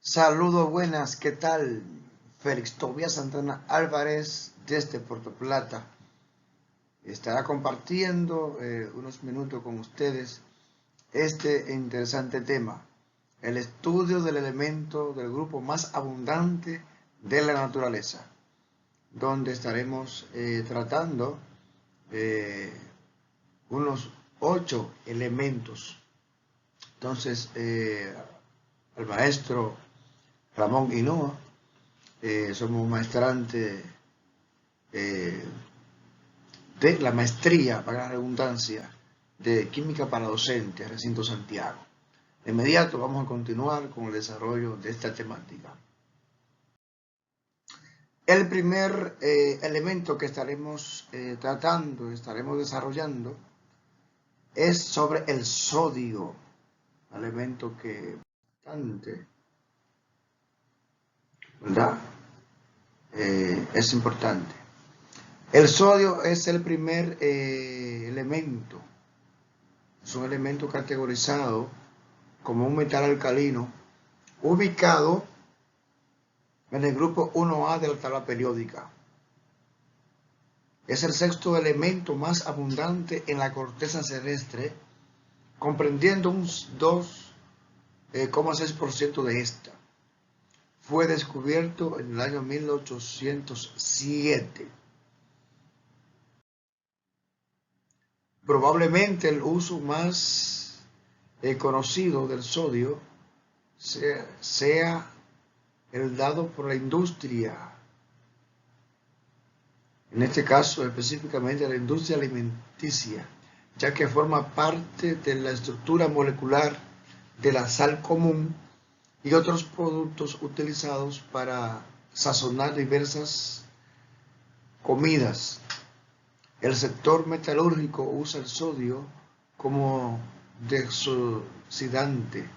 Saludos buenas, ¿qué tal? Félix Tobías Santana Álvarez desde Puerto Plata. Estará compartiendo unos minutos con ustedes este interesante tema, el estudio del elemento del grupo más abundante de la naturaleza, donde estaremos tratando unos 8 elementos. Entonces, el maestro Ramón Hinoa, somos maestrantes de la maestría, para la redundancia, de Química para Docentes, Recinto Santiago. De inmediato vamos a continuar con el desarrollo de esta temática. El primer elemento que estaremos estaremos desarrollando, es sobre el sodio, elemento que bastante, ¿verdad? Es importante. El sodio es el primer elemento, es un elemento categorizado como un metal alcalino, ubicado en el grupo 1A de la tabla periódica. Es el sexto elemento más abundante en la corteza terrestre, comprendiendo un 2,6% de esta. Fue descubierto en el año 1807. Probablemente el uso más conocido del sodio sea el dado por la industria, en este caso específicamente la industria alimenticia, ya que forma parte de la estructura molecular de la sal común y otros productos utilizados para sazonar diversas comidas. El sector metalúrgico usa el sodio como desoxidante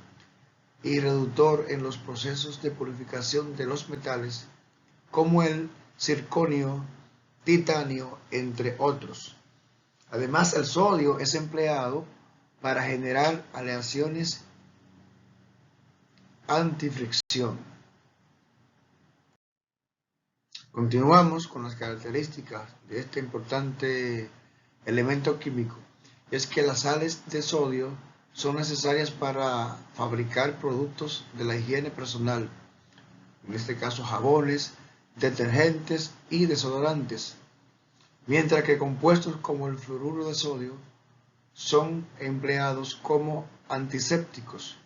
y reductor en los procesos de purificación de los metales, como el circonio, titanio, entre otros. Además, el sodio es empleado para generar aleaciones antifricción. Continuamos con las características de este importante elemento químico. Es que las sales de sodio son necesarias para fabricar productos de la higiene personal, en este caso jabones, detergentes y desodorantes, mientras que compuestos como el fluoruro de sodio son empleados como antisépticos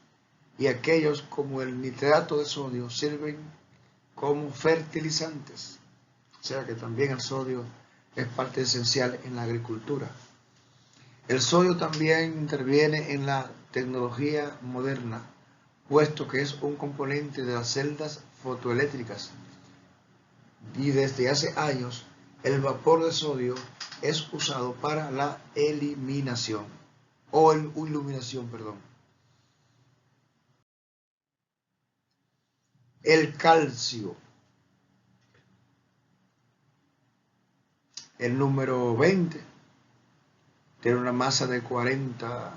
y aquellos como el nitrato de sodio sirven como fertilizantes. O sea que también el sodio es parte esencial en la agricultura. El sodio también interviene en la tecnología moderna, puesto que es un componente de las celdas fotoeléctricas. Y desde hace años, el vapor de sodio es usado para la iluminación. El calcio. El número 20 tiene una masa de 40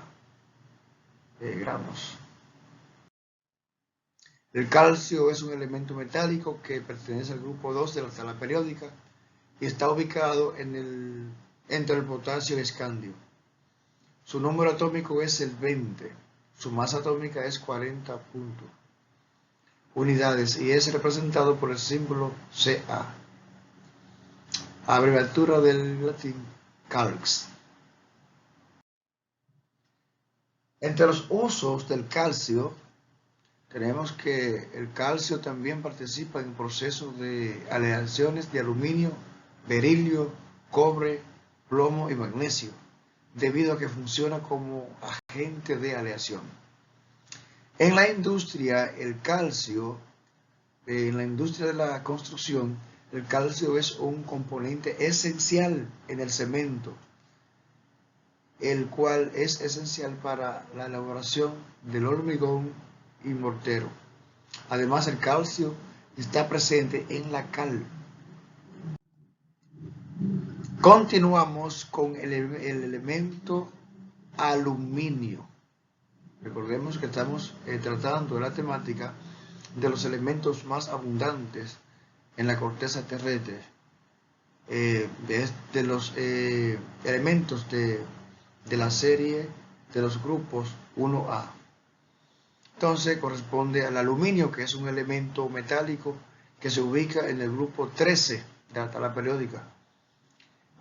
gramos. El calcio es un elemento metálico que pertenece al grupo 2 de la tabla periódica y está ubicado entre el potasio y el escandio. Su número atómico es el 20. Su masa atómica es 40 unidades y es representado por el símbolo Ca, abreviatura del latín calx. Entre los usos del calcio, tenemos que el calcio también participa en procesos de aleaciones de aluminio, berilio, cobre, plomo y magnesio, debido a que funciona como agente de aleación. En la industria, en la industria de la construcción, el calcio es un componente esencial en el cemento, el cual es esencial para la elaboración del hormigón y mortero. Además, el calcio está presente en la cal. Continuamos con el elemento aluminio. Recordemos que estamos tratando la temática de los elementos más abundantes en la corteza terrestre, de los elementos de la serie de los grupos 1A. Entonces corresponde al aluminio, que es un elemento metálico que se ubica en el grupo 13 de la tabla periódica,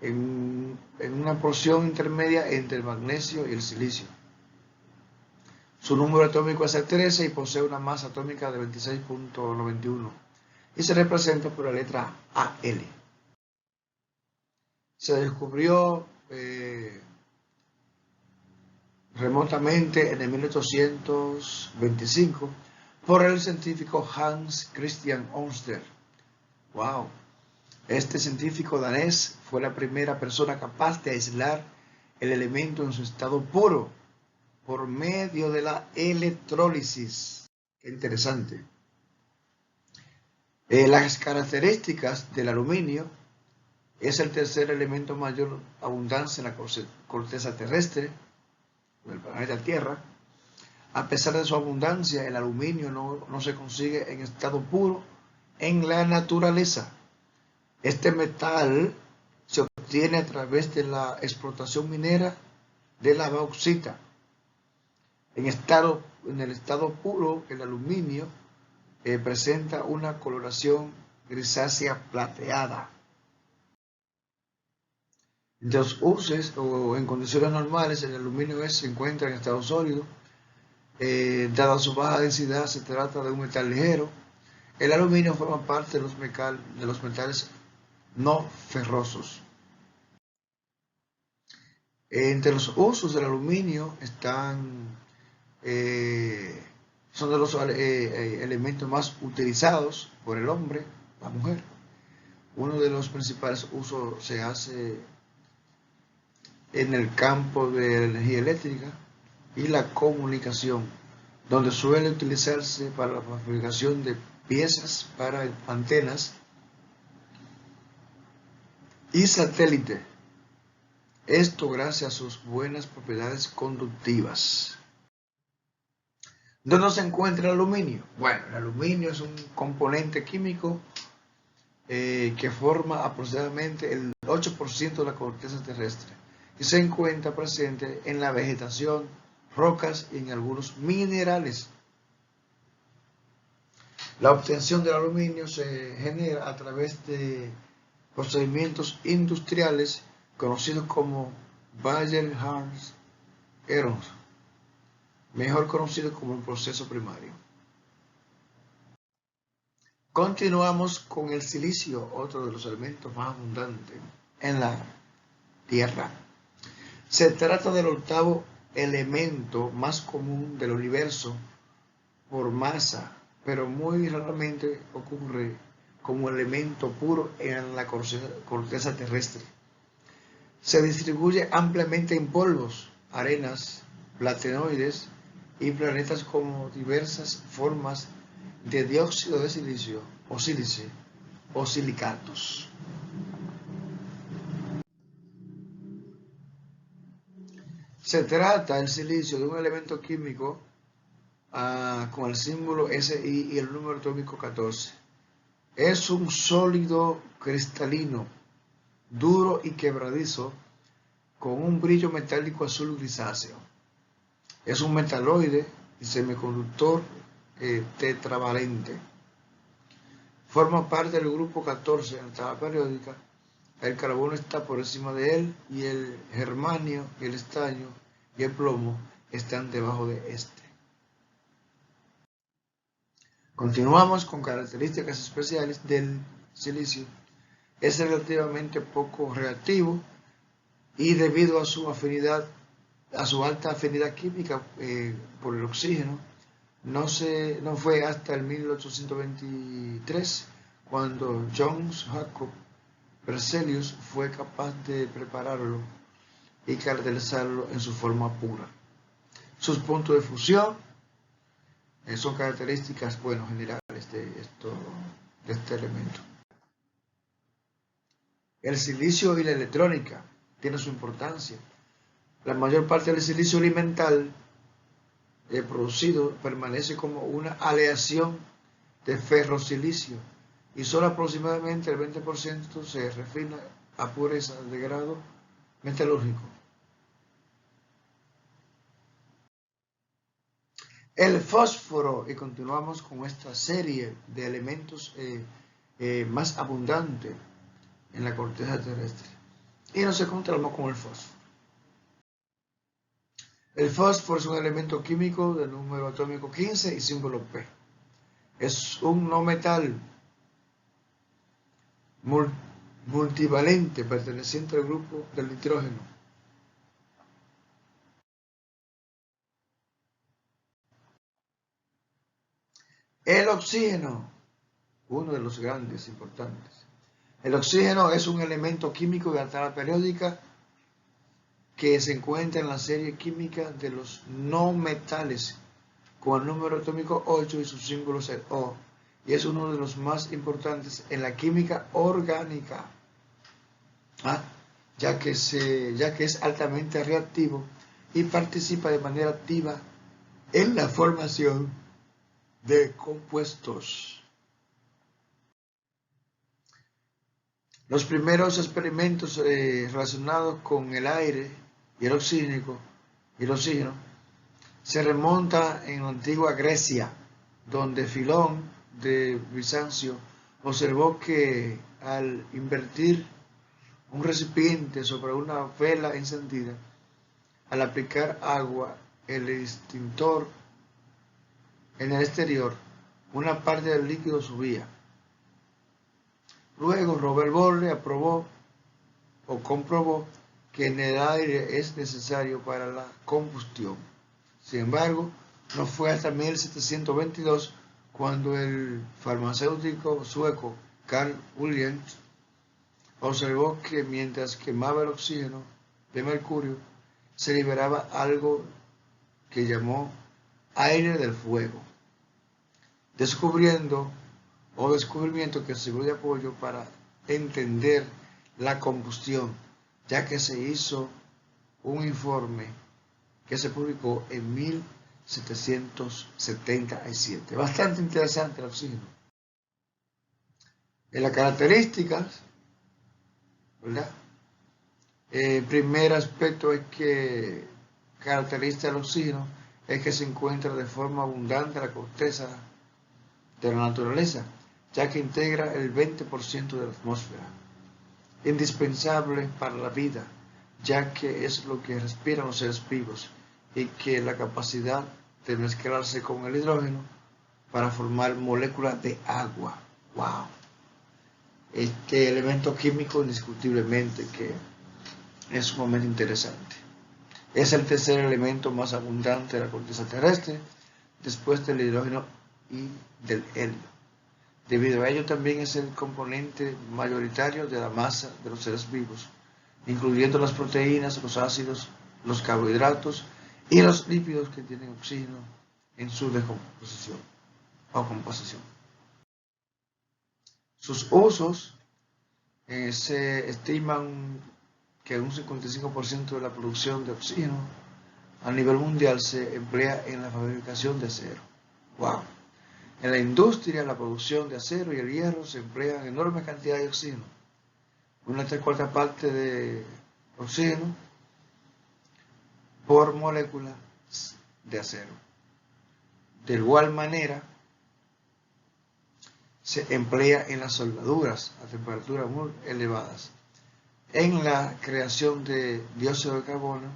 en una porción intermedia entre el magnesio y el silicio. Su número atómico es el 13 y posee una masa atómica de 26.91 y se representa por la letra Al. Se descubrió remotamente en el 1825 por el científico Hans Christian Ørsted. ¡Wow! Este científico danés fue la primera persona capaz de aislar el elemento en su estado puro por medio de la electrólisis. ¡Qué interesante! Las características del aluminio: es el tercer elemento mayor abundancia en la corteza terrestre del planeta Tierra. A pesar de su abundancia, el aluminio no se consigue en estado puro en la naturaleza. Este metal se obtiene a través de la explotación minera de la bauxita. En el estado puro, el aluminio presenta una coloración grisácea plateada. De los usos o en condiciones normales, el aluminio se encuentra en estado sólido. Dada su baja densidad, se trata de un metal ligero. El aluminio forma parte de los metales no ferrosos. Entre los usos del aluminio son de los elementos más utilizados por el hombre, la mujer. Uno de los principales usos se hace en el campo de la energía eléctrica y la comunicación, donde suele utilizarse para la fabricación de piezas para antenas y satélites. Esto gracias a sus buenas propiedades conductivas. ¿Dónde se encuentra el aluminio? Bueno, el aluminio es un componente químico que forma aproximadamente el 8% de la corteza terrestre y se encuentra presente en la vegetación, rocas y en algunos minerales. La obtención del aluminio se genera a través de procedimientos industriales conocidos como Bayer-Haynes-Erdös, mejor conocido como el proceso primario. Continuamos con el silicio, otro de los elementos más abundantes en la Tierra. Se trata del octavo elemento más común del universo por masa, pero muy raramente ocurre como elemento puro en la corteza terrestre. Se distribuye ampliamente en polvos, arenas, platinoides y planetas como diversas formas de dióxido de silicio o sílice o silicatos. Se trata el silicio de un elemento químico con el símbolo Si y el número atómico 14. Es un sólido cristalino, duro y quebradizo, con un brillo metálico azul grisáceo. Es un metaloide y semiconductor tetravalente. Forma parte del grupo 14 en la tabla periódica. El carbono está por encima de él y el germanio, el estaño y el plomo están debajo de este. Continuamos con características especiales del silicio. Es relativamente poco reactivo y debido a su alta afinidad química por el oxígeno, no fue hasta el 1823 cuando John Jacob Berzelius fue capaz de prepararlo y caracterizarlo en su forma pura. Sus puntos de fusión son características generales de este elemento. El silicio y la electrónica tienen su importancia. La mayor parte del silicio elemental producido permanece como una aleación de ferrosilicio y solo aproximadamente el 20% se refina a pureza de grado metalúrgico. El fósforo, y continuamos con esta serie de elementos más abundantes en la corteza terrestre. Y nos encontramos con el fósforo. El fósforo es un elemento químico de número atómico 15 y símbolo P. Es un no metal multivalente perteneciente al grupo del nitrógeno. El oxígeno, uno de los grandes importantes. El oxígeno es un elemento químico de la tabla periódica que se encuentra en la serie química de los no metales con el número atómico 8 y sus símbolos O, y es uno de los más importantes en la química orgánica, ya que es altamente reactivo y participa de manera activa en la formación de compuestos. Los primeros experimentos relacionados con el aire y el oxígeno se remonta en la antigua Grecia, donde Filón de Bizancio observó que al invertir un recipiente sobre una vela encendida, al aplicar agua, el extintor en el exterior, una parte del líquido subía. Luego Robert Boyle comprobó que en el aire es necesario para la combustión. Sin embargo, no fue hasta 1722 cuando el farmacéutico sueco Carl Williams observó que mientras quemaba el oxígeno de mercurio, se liberaba algo que llamó aire del fuego, descubrimiento que sirvió de apoyo para entender la combustión, ya que se hizo un informe que se publicó en 1777. Bastante interesante el oxígeno. En las características, ¿verdad? El primer aspecto es que caracteriza el oxígeno es que se encuentra de forma abundante en la corteza de la naturaleza, ya que integra el 20% de la atmósfera, indispensable para la vida, ya que es lo que respiran los seres vivos, y que la capacidad de mezclarse con el hidrógeno para formar moléculas de agua. ¡Wow! Este elemento químico indiscutiblemente que es sumamente interesante. Es el tercer elemento más abundante de la corteza terrestre, después del hidrógeno y del helio. Debido a ello también es el componente mayoritario de la masa de los seres vivos, incluyendo las proteínas, los ácidos, los carbohidratos y los lípidos que tienen oxígeno en su decomposición o composición. Sus usos se estiman que un 55% de la producción de oxígeno a nivel mundial se emplea en la fabricación de acero. ¡Wow! En la industria, la producción de acero y el hierro se emplean enormes cantidades de oxígeno. Una 3/4 parte de oxígeno por molécula de acero. De igual manera, se emplea en las soldaduras a temperaturas muy elevadas, en la creación de dióxido de carbono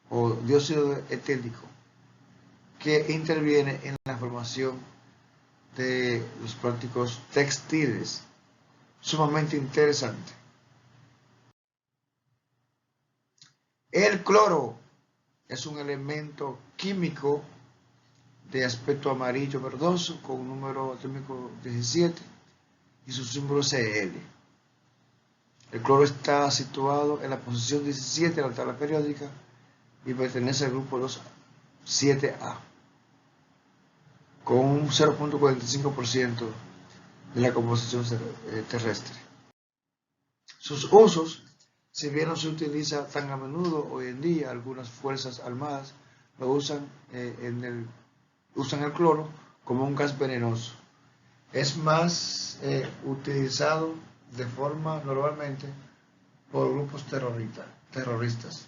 o dióxido etílico, que interviene en la formación de los plásticos textiles. Sumamente interesante. El cloro es un elemento químico de aspecto amarillo verdoso con un número atómico 17 y su símbolo Cl. El cloro está situado en la posición 17 de la tabla periódica y pertenece al grupo 7A, con un 0.45% de la composición terrestre. Sus usos, si bien no se utiliza tan a menudo hoy en día, algunas fuerzas armadas lo usan el cloro como un gas venenoso es más utilizado de forma normalmente por grupos terroristas.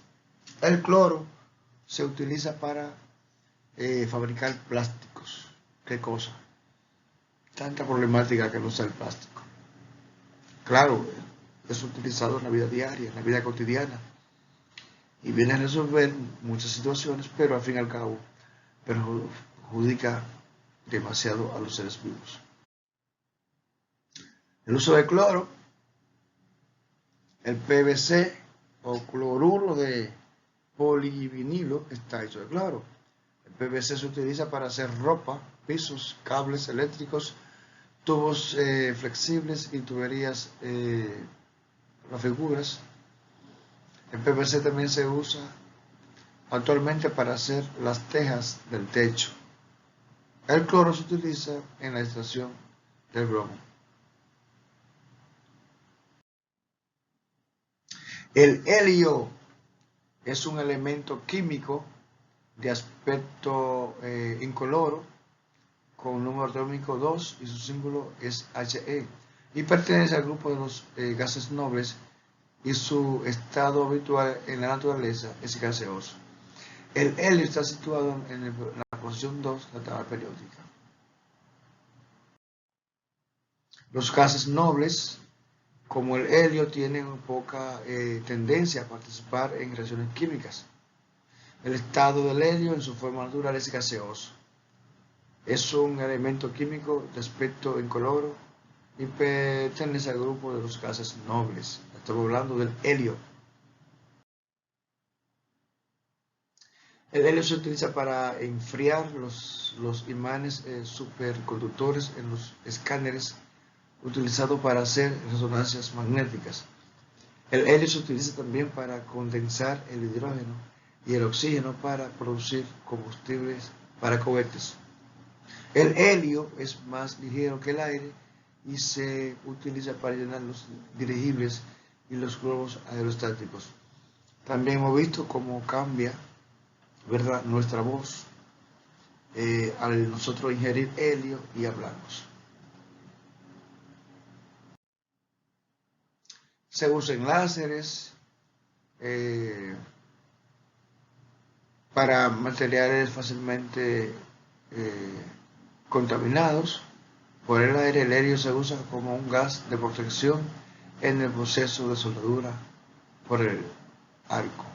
El cloro se utiliza para fabricar plásticos. ¿Qué cosa? Tanta problemática que no usa el plástico. Claro, es utilizado en la vida diaria, en la vida cotidiana, y viene a resolver muchas situaciones, pero al fin y al cabo perjudica demasiado a los seres vivos. El uso de cloro, el PVC o cloruro de polivinilo está hecho de cloro. El PVC se utiliza para hacer ropa, pisos, cables eléctricos, tubos flexibles y tuberías para figuras. El PVC también se usa actualmente para hacer las tejas del techo. El cloro se utiliza en la extracción del bromo. El helio es un elemento químico de aspecto incoloro con número atómico 2 y su símbolo es He, y pertenece al grupo de los gases nobles, y su estado habitual en la naturaleza es gaseoso. El helio está situado en la posición 2 de la tabla periódica. Los gases nobles, como el helio, tienen poca tendencia a participar en reacciones químicas. El estado del helio en su forma natural es gaseoso. Es un elemento químico de aspecto incoloro y pertenece al grupo de los gases nobles. Estamos hablando del helio. El helio se utiliza para enfriar los imanes superconductores en los escáneres utilizados para hacer resonancias magnéticas. El helio se utiliza también para condensar el hidrógeno y el oxígeno para producir combustibles para cohetes. El helio es más ligero que el aire y se utiliza para llenar los dirigibles y los globos aerostáticos. También hemos visto cómo cambia, ¿verdad?, nuestra voz al nosotros ingerir helio y hablamos. Se usa en láseres, para materiales fácilmente contaminados por el aire. El helio se usa como un gas de protección en el proceso de soldadura por el arco.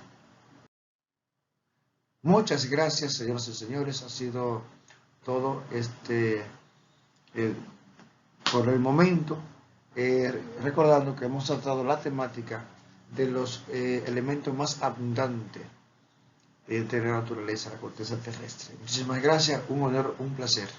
Muchas gracias, señoras y señores. Ha sido todo por el momento, recordando que hemos tratado la temática de los elementos más abundantes de la naturaleza, la corteza terrestre. Muchísimas gracias, un honor, un placer.